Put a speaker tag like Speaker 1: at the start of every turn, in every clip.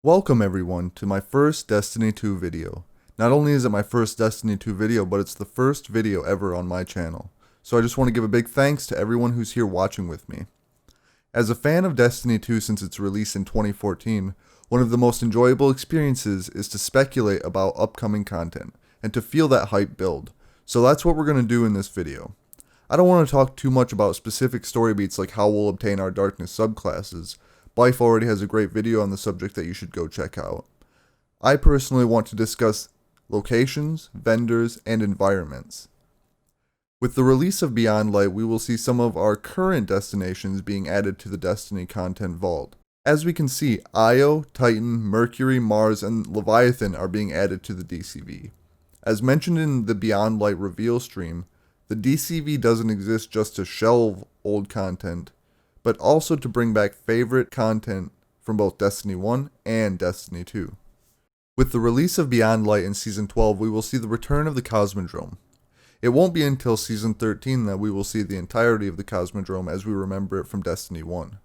Speaker 1: Welcome everyone to my first Destiny 2 video. Not only is it my first Destiny 2 video, but it's the first video ever on my channel. So I just want to give a big thanks to everyone who's here watching with me. As a fan of Destiny 2 since its release in 2014, one of the most enjoyable experiences is to speculate about upcoming content, and to feel that hype build. So that's what we're going to do in this video. I don't want to talk too much about specific story beats like how we'll obtain our darkness subclasses. Blythe already has a great video on the subject that you should go check out. I personally want to discuss locations, vendors, and environments. With the release of Beyond Light, we will see some of our current destinations being added to the Destiny content vault. As we can see, Io, Titan, Mercury, Mars, and Leviathan are being added to the DCV. As mentioned in the Beyond Light reveal stream, the DCV doesn't exist just to shelve old content, but also to bring back favorite content from both Destiny 1 and Destiny 2. With the release of Beyond Light in Season 12, we will see the return of the Cosmodrome. It won't be until Season 13 that we will see the entirety of the Cosmodrome as we remember it from Destiny 1.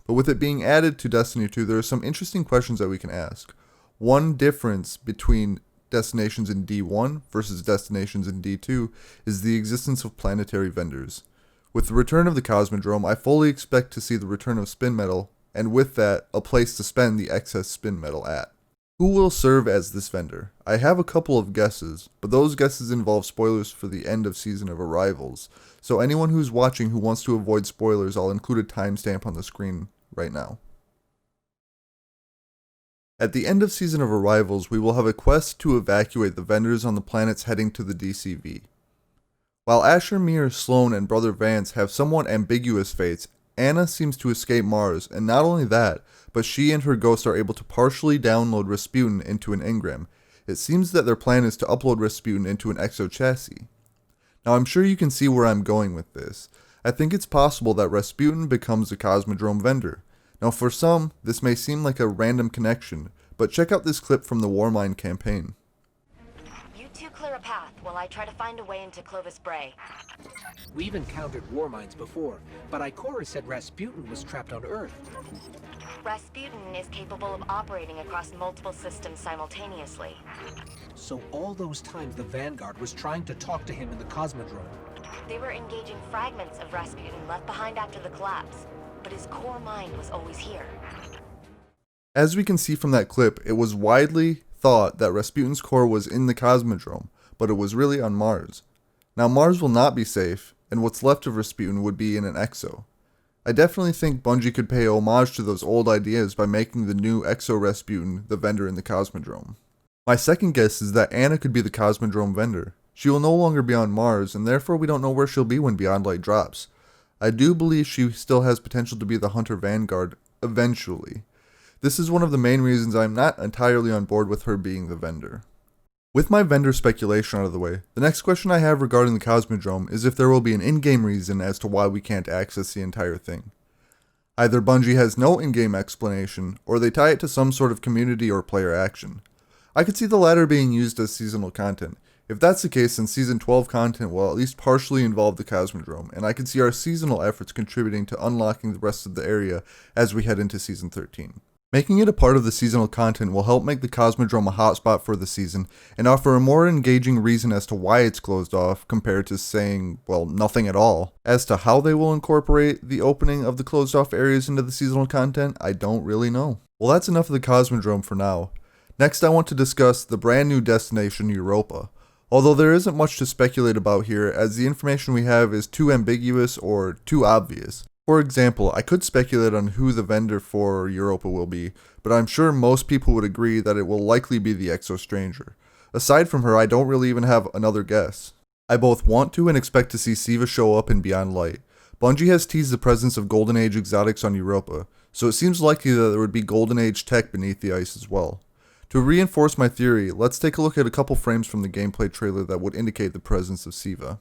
Speaker 1: But with it being added to Destiny 2, there are some interesting questions that we can ask. One difference between destinations in D1 versus destinations in D2 is the existence of planetary vendors. With the return of the Cosmodrome, I fully expect to see the return of spin metal, and with that, a place to spend the excess spin metal at. Who will serve as this vendor? I have a couple of guesses, but those guesses involve spoilers for the end of Season of Arrivals, so anyone who's watching who wants to avoid spoilers, I'll include a timestamp on the screen right now. At the end of Season of Arrivals, we will have a quest to evacuate the vendors on the planets heading to the DCV. While Asher, Mir, Sloan, and Brother Vance have somewhat ambiguous fates, Anna seems to escape Mars, and not only that, but she and her ghost are able to partially download Rasputin into an engram. It seems that their plan is to upload Rasputin into an exo chassis. Now I'm sure you can see where I'm going with this. I think it's possible that Rasputin becomes a Cosmodrome vendor. Now for some, this may seem like a random connection, but check out this clip from the Warmind campaign.
Speaker 2: You two clear a path while I try to find a way into Clovis Bray.
Speaker 3: We've encountered war mines before, but Ikora said Rasputin was trapped on Earth.
Speaker 2: Rasputin is capable of operating across multiple systems simultaneously.
Speaker 3: So all those times the Vanguard was trying to talk to him in the Cosmodrome.
Speaker 2: They were engaging fragments of Rasputin left behind after the collapse, but his core mind was always here.
Speaker 1: As we can see from that clip, it was widely thought that Rasputin's core was in the Cosmodrome, but it was really on Mars. Now Mars will not be safe, and what's left of Rasputin would be in an Exo. I definitely think Bungie could pay homage to those old ideas by making the new Exo Rasputin the vendor in the Cosmodrome. My second guess is that Anna could be the Cosmodrome vendor. She will no longer be on Mars, and therefore we don't know where she'll be when Beyond Light drops. I do believe she still has potential to be the Hunter Vanguard eventually. This is one of the main reasons I'm not entirely on board with her being the vendor. With my vendor speculation out of the way, the next question I have regarding the Cosmodrome is if there will be an in-game reason as to why we can't access the entire thing. Either Bungie has no in-game explanation, or they tie it to some sort of community or player action. I could see the latter being used as seasonal content. If that's the case, then Season 12 content will at least partially involve the Cosmodrome, and I could see our seasonal efforts contributing to unlocking the rest of the area as we head into Season 13. Making it a part of the seasonal content will help make the Cosmodrome a hotspot for the season, and offer a more engaging reason as to why it's closed off compared to saying, well, nothing at all. As to how they will incorporate the opening of the closed off areas into the seasonal content, I don't really know. Well, that's enough of the Cosmodrome for now. Next I want to discuss the brand new destination Europa. Although there isn't much to speculate about here, as the information we have is too ambiguous or too obvious. For example, I could speculate on who the vendor for Europa will be, but I'm sure most people would agree that it will likely be the Exo Stranger. Aside from her, I don't really even have another guess. I both want to and expect to see Siva show up in Beyond Light. Bungie has teased the presence of Golden Age exotics on Europa, so it seems likely that there would be Golden Age tech beneath the ice as well. To reinforce my theory, let's take a look at a couple frames from the gameplay trailer that would indicate the presence of Siva.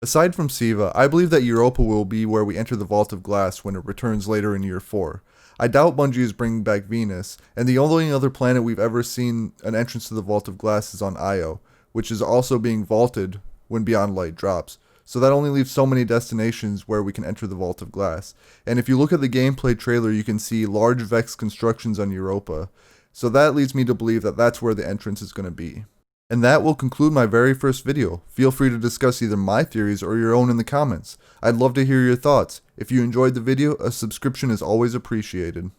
Speaker 1: Aside from Siva, I believe that Europa will be where we enter the Vault of Glass when it returns later in Year 4. I doubt Bungie is bringing back Venus, and the only other planet we've ever seen an entrance to the Vault of Glass is on Io, which is also being vaulted when Beyond Light drops. So that only leaves so many destinations where we can enter the Vault of Glass. And if you look at the gameplay trailer, you can see large Vex constructions on Europa. So that leads me to believe that that's where the entrance is going to be. And that will conclude my very first video. Feel free to discuss either my theories or your own in the comments. I'd love to hear your thoughts. If you enjoyed the video, a subscription is always appreciated.